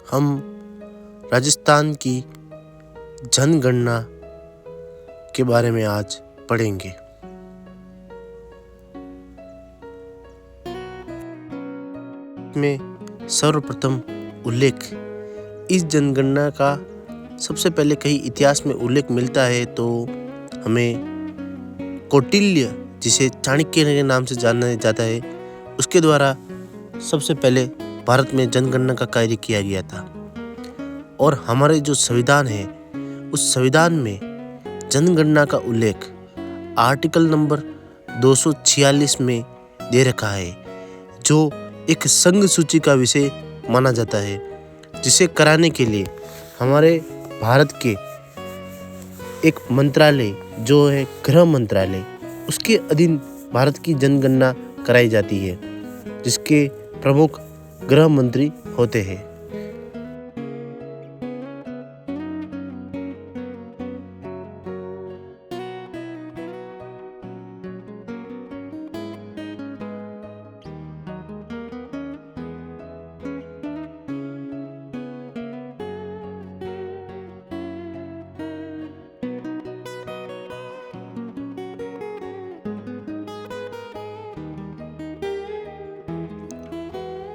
हम राजस्थान की जनगणना के बारे में आज पढ़ेंगे। में सर्वप्रथम उल्लेख इस जनगणना का सबसे पहले कहीं इतिहास में उल्लेख मिलता है तो हमें कौटिल्य, जिसे चाणक्य के नाम से जाना जाता है, उसके द्वारा सबसे पहले भारत में जनगणना का कार्य किया गया था। और हमारे जो संविधान है उस संविधान में जनगणना का उल्लेख आर्टिकल नंबर 246 में दे रखा है, जो एक संघ सूची का विषय माना जाता है, जिसे कराने के लिए हमारे भारत के एक मंत्रालय जो है गृह मंत्रालय, उसके अधीन भारत की जनगणना कराई जाती है, जिसके प्रमुख गृह मंत्री होते हैं।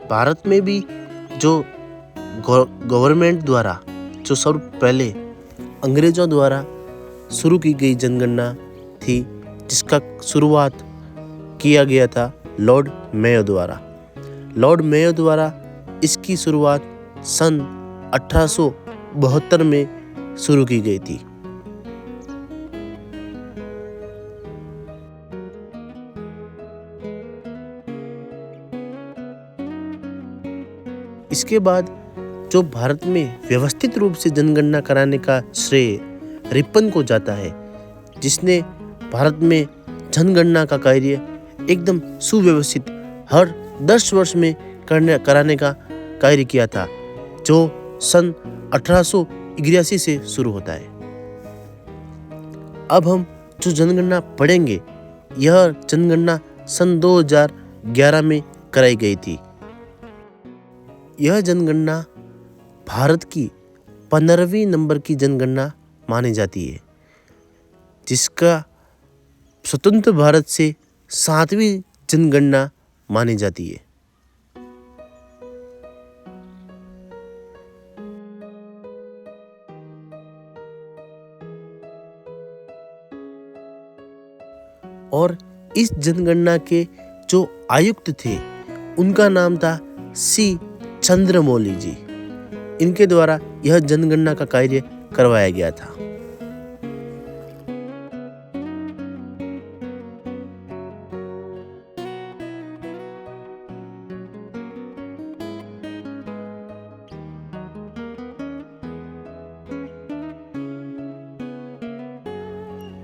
भारत में भी जो गवर्नमेंट द्वारा जो सर्व पहले अंग्रेजों द्वारा शुरू की गई जनगणना थी, जिसका शुरुआत किया गया था लॉर्ड मेयो द्वारा। लॉर्ड मेयो द्वारा इसकी शुरुआत सन 1872 में शुरू की गई थी। इसके बाद जो भारत में व्यवस्थित रूप से जनगणना कराने का श्रेय रिपन को जाता है, जिसने भारत में जनगणना का कार्य एकदम सुव्यवस्थित हर 10 वर्ष में कराने का कार्य किया था, जो सन 1881 से शुरू होता है। अब हम जो जनगणना पढ़ेंगे, यह जनगणना सन 2011 में कराई गई थी। यह जनगणना भारत की 15वीं नंबर की जनगणना मानी जाती है, जिसका स्वतंत्र भारत से 7वीं जनगणना मानी जाती है। और इस जनगणना के जो आयुक्त थे उनका नाम था सी चंद्रमौली जी। इनके द्वारा यह जनगणना का कार्य करवाया गया था।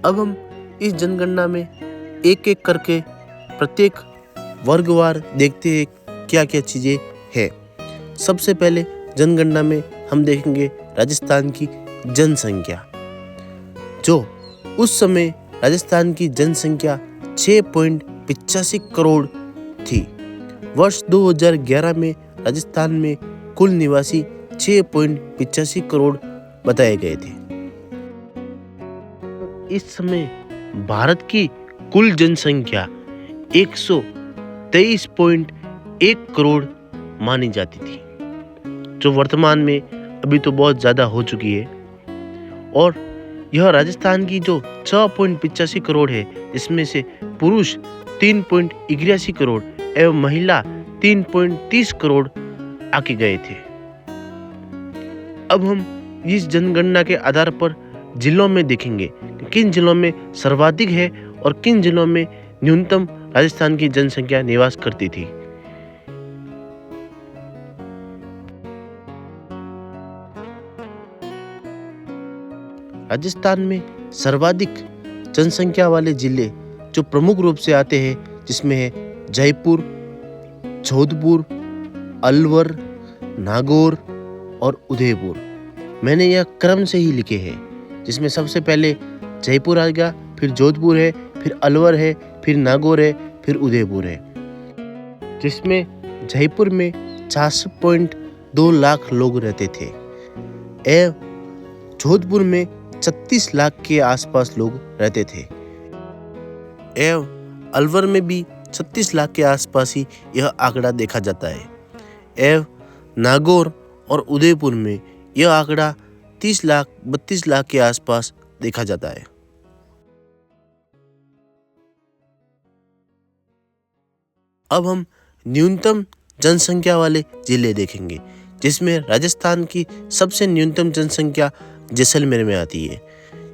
अब हम इस जनगणना में एक एक करके प्रत्येक वर्गवार देखते हैं क्या क्या चीजें हैं। सबसे पहले जनगणना में हम देखेंगे राजस्थान की जनसंख्या। जो उस समय राजस्थान की जनसंख्या 6.85 करोड़ थी। वर्ष 2011 में राजस्थान में कुल निवासी 6.85 करोड़ बताए गए थे। इस समय भारत की कुल जनसंख्या 123.1 करोड़ मानी जाती थी, जो वर्तमान में अभी तो बहुत ज़्यादा हो चुकी है। और यह राजस्थान की जो 6.85 करोड़ है, इसमें से पुरुष 3.81 करोड़ एवं महिला 3.30 करोड़ आके गए थे। अब हम इस जनगणना के आधार पर जिलों में देखेंगे कि किन जिलों में सर्वाधिक है और किन जिलों में न्यूनतम राजस्थान की जनसंख्या निवास करती थी। राजस्थान में सर्वाधिक जनसंख्या वाले जिले जो प्रमुख रूप से आते हैं, जिसमें है जयपुर, जोधपुर, अलवर, नागौर और उदयपुर। मैंने यह क्रम से ही लिखे हैं, जिसमें सबसे पहले जयपुर आ गया, फिर जोधपुर है, फिर अलवर है, फिर नागौर है, फिर उदयपुर है। जिसमें जयपुर में 2 लाख लोग रहते थे। एवं जोधपुर में 36 लाख के आसपास लोग रहते थे। एवं अलवर में भी 36 लाख के आसपास ही यह आंकड़ा देखा जाता है। एवं नागौर और उदयपुर में यह आंकड़ा 30 लाख 32 लाख के आसपास देखा जाता है। अब हम न्यूनतम जनसंख्या वाले जिले देखेंगे, जिसमें राजस्थान की सबसे न्यूनतम जनसंख्या जैसलमेर में आती है।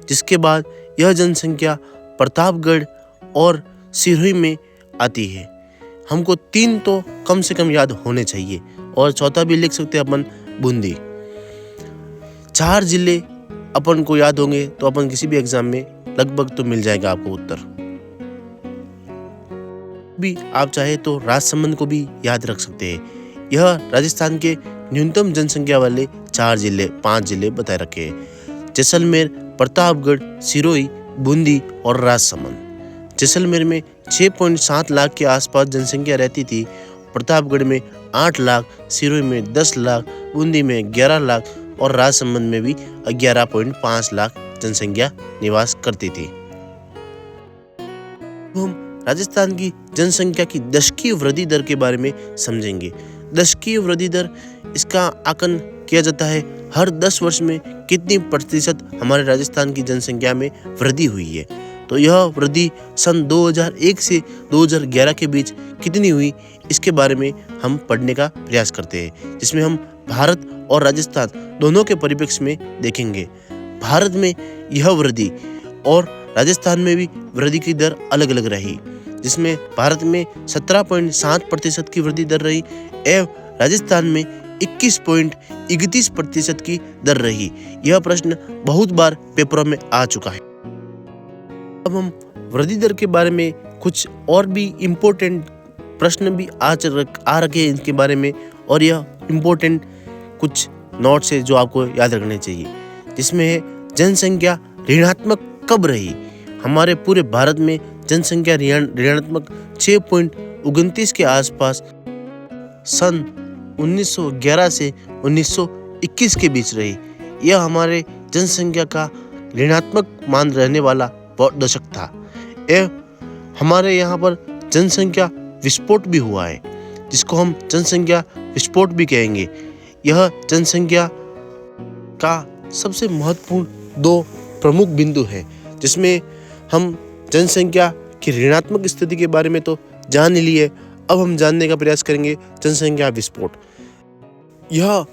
जिसके बाद यह जनसंख्या प्रतापगढ़ और सिरोही में आती है। हमको 3 तो कम से कम याद होने चाहिए और चौथा भी लिख सकते हैं अपन, बूंदी। 4 जिले अपन को याद होंगे तो अपन किसी भी एग्जाम में लगभग तो मिल जाएगा आपको उत्तर। भी आप चाहे तो राजसमंद को भी याद रख सकते हैं। यह राजस्थान के न्यूनतम जनसंख्या वाले 5 जिले बताए रखे हैं। जैसलमेर, प्रतापगढ़, सिरोही, बूंदी और राजसमंद। जैसलमेर में 6.7 लाख के आसपास जनसंख्या रहती थी। प्रतापगढ़ में 8 लाख, सिरोही में 10 लाख, बूंदी में 11 लाख और राजसमंद में भी 11.5 लाख जनसंख्या निवास करती थी। हम राजस्थान की जनसंख्या की दशकीय वृद्धि दर के बारे में समझेंगे। दशकीय वृद्धि दर, इसका आकलन किया जाता है हर 10 वर्ष में कितनी प्रतिशत हमारे राजस्थान की जनसंख्या में वृद्धि हुई है। तो यह वृद्धि सन 2001 से 2011 के बीच कितनी हुई, इसके बारे में हम पढ़ने का प्रयास करते हैं, जिसमें हम भारत और राजस्थान दोनों के परिप्रेक्ष्य में देखेंगे। भारत में यह वृद्धि और राजस्थान में भी वृद्धि की दर अलग अलग रही, जिसमें भारत में 17.7% की वृद्धि दर रही एवं राजस्थान में 21.31% की दर रही। यह प्रश्न बहुत बार पेपरों में आ चुका है। अब हम वृद्धि दर के बारे में कुछ और भी इम्पोर्टेंट प्रश्न भी आ रखे हैं इनके बारे में, और यह इम्पोर्टेंट कुछ नोट्स है जो आपको याद रखने चाहिए, जिसमें है जनसंख्या ऋणात्मक कब रही। हमारे पूरे भारत में जनसंख्या ऋणात्मक 6.29 के आसपास सन 1911 से 1921 के बीच रही। यह हमारे जनसंख्या का ऋणात्मक मान रहने वाला दशक था। एवं हमारे यहाँ पर जनसंख्या विस्फोट भी हुआ है, जिसको हम जनसंख्या विस्फोट भी कहेंगे। यह जनसंख्या का सबसे महत्वपूर्ण 2 प्रमुख बिंदु है, जिसमें हम जनसंख्या की ऋणात्मक स्थिति के बारे में तो जान ही लिए। अब हम जानने का प्रयास करेंगे जनसंख्या विस्फोट। यह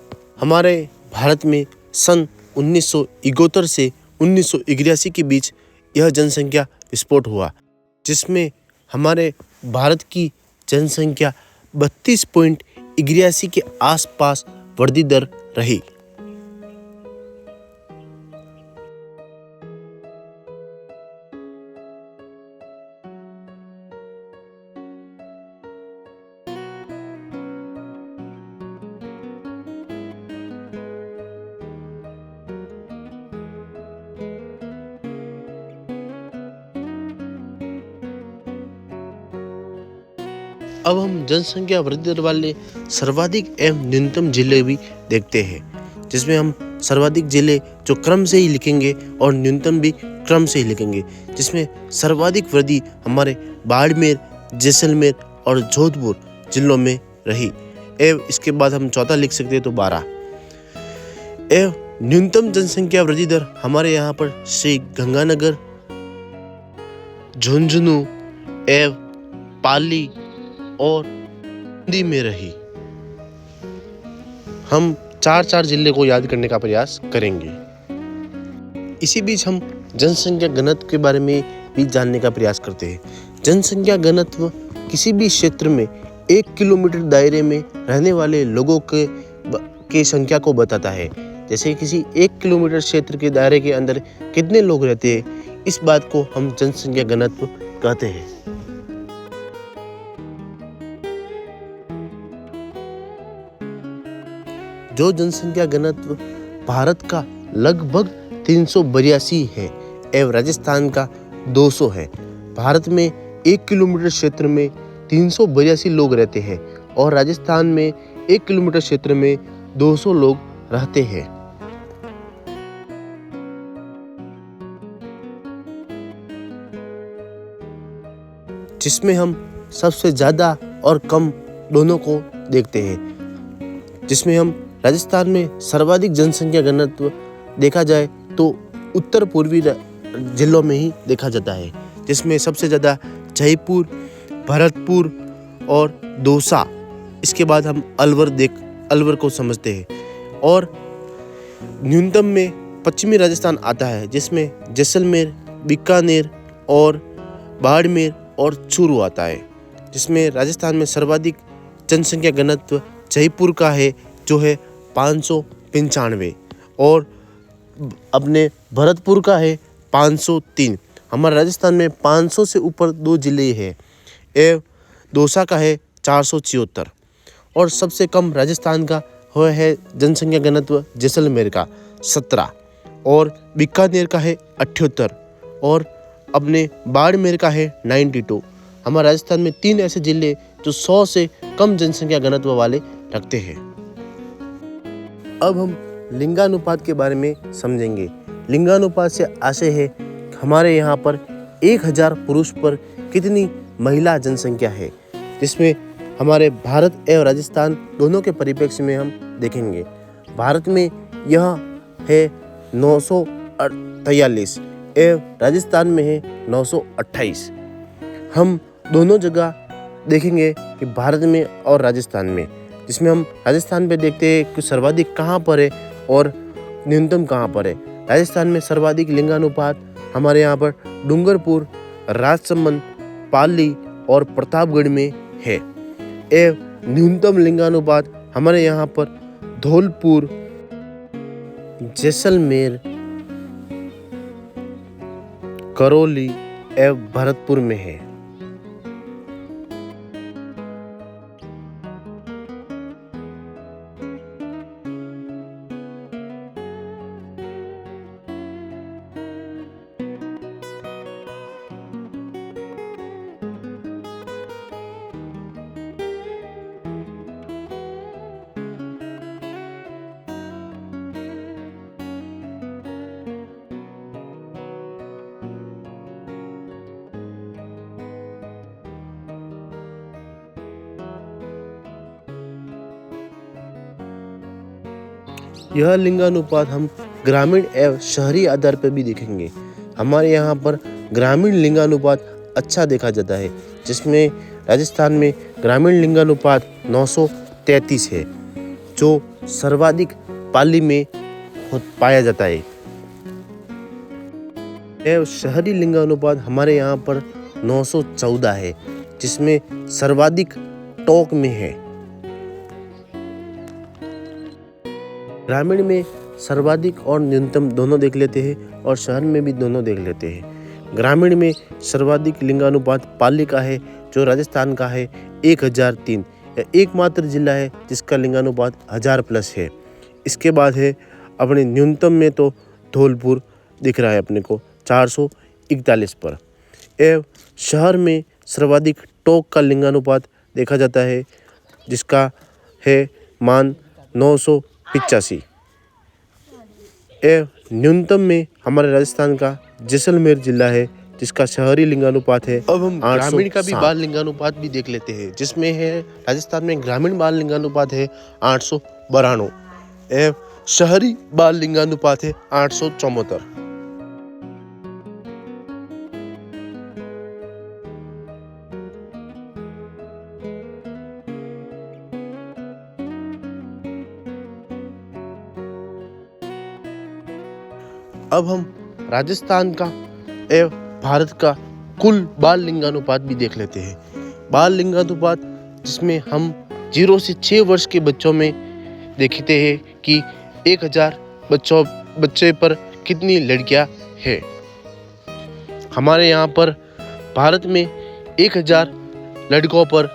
हमारे भारत में सन 1971 से 1981 के बीच यह जनसंख्या विस्फोट हुआ, जिसमें हमारे भारत की जनसंख्या 32.81 के आसपास वृद्धि दर रही। अब हम जनसंख्या वृद्धि दर वाले सर्वाधिक एवं न्यूनतम जिले भी देखते हैं, जिसमें हम सर्वाधिक जिले जो क्रम से ही लिखेंगे और न्यूनतम भी क्रम से ही लिखेंगे, जिसमें सर्वाधिक वृद्धि हमारे बाड़मेर, जैसलमेर और जोधपुर जिलों में रही। एवं इसके बाद हम चौथा लिख सकते हैं तो 12। एवं न्यूनतम जनसंख्या वृद्धि दर हमारे यहाँ पर श्री गंगानगर, झुंझुनू एवं पाली और बूंदी में रही। हम 4 जिले को याद करने का प्रयास करेंगे। इसी बीच हम जनसंख्या घनत्व के बारे में भी जानने का प्रयास करते हैं। जनसंख्या घनत्व किसी भी क्षेत्र में 1 किलोमीटर दायरे में रहने वाले लोगों के संख्या को बताता है। जैसे किसी 1 किलोमीटर क्षेत्र के दायरे के अंदर कितने लोग रहते हैं, इस बात को हम जनसंख्या घनत्व कहते हैं। जो जनसंख्या घनत्व भारत का लगभग 382 है एवं राजस्थान का 200 है। भारत में 1 किलोमीटर क्षेत्र में 382 लोग रहते हैं और राजस्थान में 1 किलोमीटर क्षेत्र में 200 लोग रहते हैं। जिसमें हम सबसे ज़्यादा और कम दोनों को देखते हैं। जिसमें हम राजस्थान में सर्वाधिक जनसंख्या घनत्व देखा जाए तो उत्तर पूर्वी जिलों में ही देखा जाता है, जिसमें सबसे ज़्यादा जयपुर, भरतपुर और दौसा, इसके बाद हम अलवर को समझते हैं। और न्यूनतम में पश्चिमी राजस्थान आता है, जिसमें जैसलमेर, बीकानेर और बाड़मेर और चूरू आता है। जिसमें राजस्थान में सर्वाधिक जनसंख्या घनत्व जयपुर का है, जो है 595, और अपने भरतपुर का है 503। हमारे राजस्थान में 500 से ऊपर 2 जिले हैं। एवं दौसा का है 476, और सबसे कम राजस्थान का वह है जनसंख्या घनत्व जैसलमेर का 17, और बीकानेर का है 78, और अपने बाड़मेर का है 92। हमारे राजस्थान में 3 ऐसे जिले जो 100 से कम जनसंख्या घनत्व वाले रखते हैं। अब हम लिंगानुपात के बारे में समझेंगे। लिंगानुपात से आशय है हमारे यहाँ पर 1000 पुरुष पर कितनी महिला जनसंख्या है, जिसमें हमारे भारत एवं राजस्थान दोनों के परिप्रेक्ष्य में हम देखेंगे। भारत में यह है 943 एवं राजस्थान में है 928। हम दोनों जगह देखेंगे कि भारत में और राजस्थान में, जिसमें हम राजस्थान पे देखते हैं कि सर्वाधिक कहाँ पर है और न्यूनतम कहाँ पर है। राजस्थान में सर्वाधिक लिंगानुपात हमारे यहाँ पर डूंगरपुर, राजसमंद, पाली और प्रतापगढ़ में है। एवं न्यूनतम लिंगानुपात हमारे यहाँ पर धौलपुर, जैसलमेर, करौली एवं भरतपुर में है। यह लिंगानुपात हम ग्रामीण एवं शहरी आधार पर भी देखेंगे। हमारे यहाँ पर ग्रामीण लिंगानुपात अच्छा देखा जाता है, जिसमें राजस्थान में ग्रामीण लिंगानुपात 933 है, जो सर्वाधिक पाली में पाया जाता है। एवं शहरी लिंगानुपात हमारे यहाँ पर 914 है, जिसमें सर्वाधिक टॉक में है। ग्रामीण में सर्वाधिक और न्यूनतम दोनों देख लेते हैं और शहर में भी दोनों देख लेते हैं। ग्रामीण में सर्वाधिक लिंगानुपात पाली का है, जो राजस्थान का है 1003। एकमात्र जिला है जिसका लिंगानुपात 1000+ है। इसके बाद है अपने न्यूनतम में तो धौलपुर दिख रहा है अपने को 441 पर। एवं शहर में सर्वाधिक टॉक का लिंगानुपात देखा जाता है, जिसका है मान 985। एवं न्यूनतम में हमारे राजस्थान का जैसलमेर जिला है, जिसका शहरी लिंगानुपात है। अब हम ग्रामीण का भी बाल लिंगानुपात भी देख लेते हैं, जिसमें है राजस्थान में ग्रामीण बाल लिंगानुपात है 892 एवं शहरी बाल लिंगानुपात है 874। अब हम राजस्थान का एवं भारत का कुल बाल लिंगानुपात भी देख लेते हैं। बाल लिंगानुपात जिसमें हम 0 से 6 वर्ष के बच्चों में देखते हैं कि 1000 बच्चे पर कितनी लड़कियां हैं। हमारे यहाँ पर भारत में 1000 लड़कों पर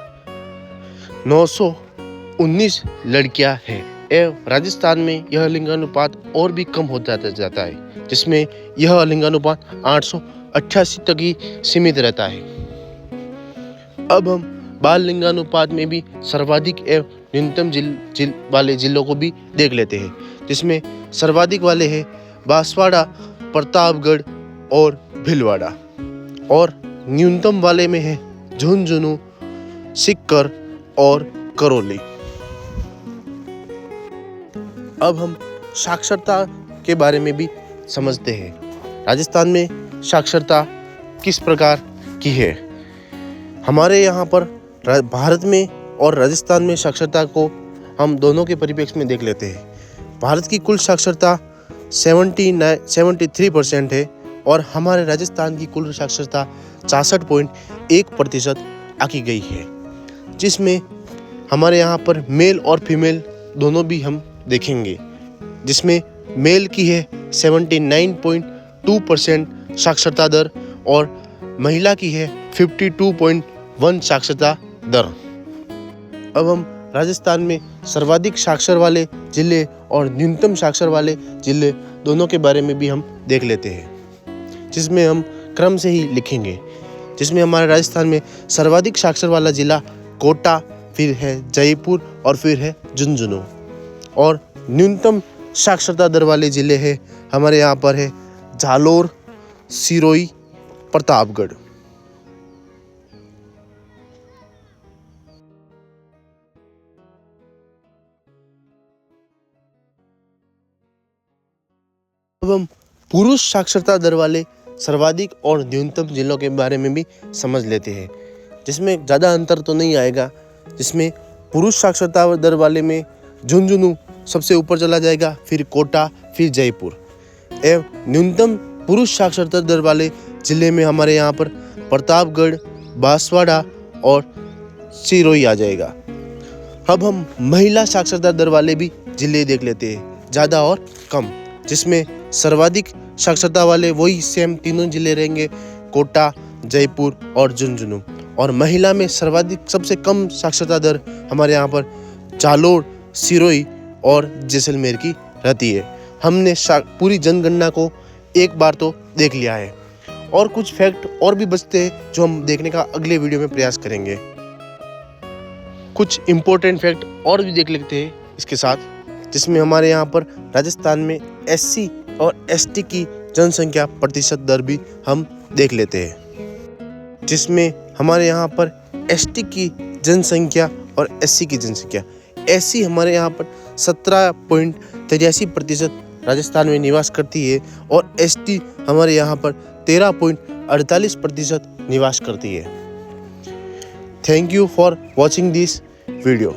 919 लड़कियां हैं। एवं राजस्थान में यह लिंगानुपात और भी कम होता जाता है, जिसमें यह लिंगानुपात 888 तक ही सीमित रहता है। अब हम बाल लिंगानुपात में भी सर्वाधिक एवं न्यूनतम वाले जिलों को भी देख लेते हैं, जिसमें सर्वाधिक वाले हैं बांसवाड़ा, प्रतापगढ़ और भीलवाड़ा, और न्यूनतम वाले में है झुंझुनू, सीकर और करौली। अब हम साक्षरता के बारे में भी समझते हैं। राजस्थान में साक्षरता किस प्रकार की है? हमारे यहाँ पर भारत में और राजस्थान में साक्षरता को हम दोनों के परिप्रेक्ष्य में देख लेते हैं। भारत की कुल साक्षरता 73% है और हमारे राजस्थान की कुल साक्षरता 66.1% आकी गई है, जिसमें हमारे यहाँ पर मेल और फीमेल दोनों भी हम देखेंगे, जिसमें मेल की है 79.2% साक्षरता दर और महिला की है 52.1 साक्षरता दर। अब हम राजस्थान में सर्वाधिक साक्षर वाले जिले और न्यूनतम साक्षर वाले जिले दोनों के बारे में भी हम देख लेते हैं, जिसमें हम क्रम से ही लिखेंगे। जिसमें हमारे राजस्थान में सर्वाधिक साक्षर वाला जिला कोटा, फिर है जयपुर और फिर है झुंझुनू, और न्यूनतम साक्षरता दर वाले जिले हैं हमारे यहाँ पर है जालोर, सिरोही, प्रतापगढ़। अब हम पुरुष साक्षरता दर वाले सर्वाधिक और न्यूनतम जिलों के बारे में भी समझ लेते हैं, जिसमें ज़्यादा अंतर तो नहीं आएगा। जिसमें पुरुष साक्षरता दर वाले में झुंझुनू सबसे ऊपर चला जाएगा, फिर कोटा, फिर जयपुर। एवं न्यूनतम पुरुष साक्षरता दर वाले जिले में हमारे यहाँ पर प्रतापगढ़, बांसवाड़ा और सिरोही आ जाएगा। अब हम महिला साक्षरता दर वाले भी जिले देख लेते हैं, ज़्यादा और कम, जिसमें सर्वाधिक साक्षरता वाले वही सेम तीनों जिले रहेंगे, कोटा, जयपुर और झुंझुनू, और महिला में सर्वाधिक सबसे कम साक्षरता दर हमारे यहाँ पर जालोर, सिरोही और जैसलमेर की रहती है। हमने पूरी जनगणना को एक बार तो देख लिया है, और कुछ फैक्ट और भी बचते हैं जो हम देखने का अगले वीडियो में प्रयास करेंगे। कुछ इम्पोर्टेंट फैक्ट और भी देख लेते हैं इसके साथ, जिसमें हमारे यहाँ पर राजस्थान में SC और ST की जनसंख्या प्रतिशत दर भी हम देख लेते हैं, जिसमें हमारे यहाँ पर ST की जनसंख्या और SC की जनसंख्या, SC हमारे यहाँ पर 17.83% राजस्थान में निवास करती है और ST हमारे यहाँ पर 13.48% निवास करती है। Thank you for watching this video.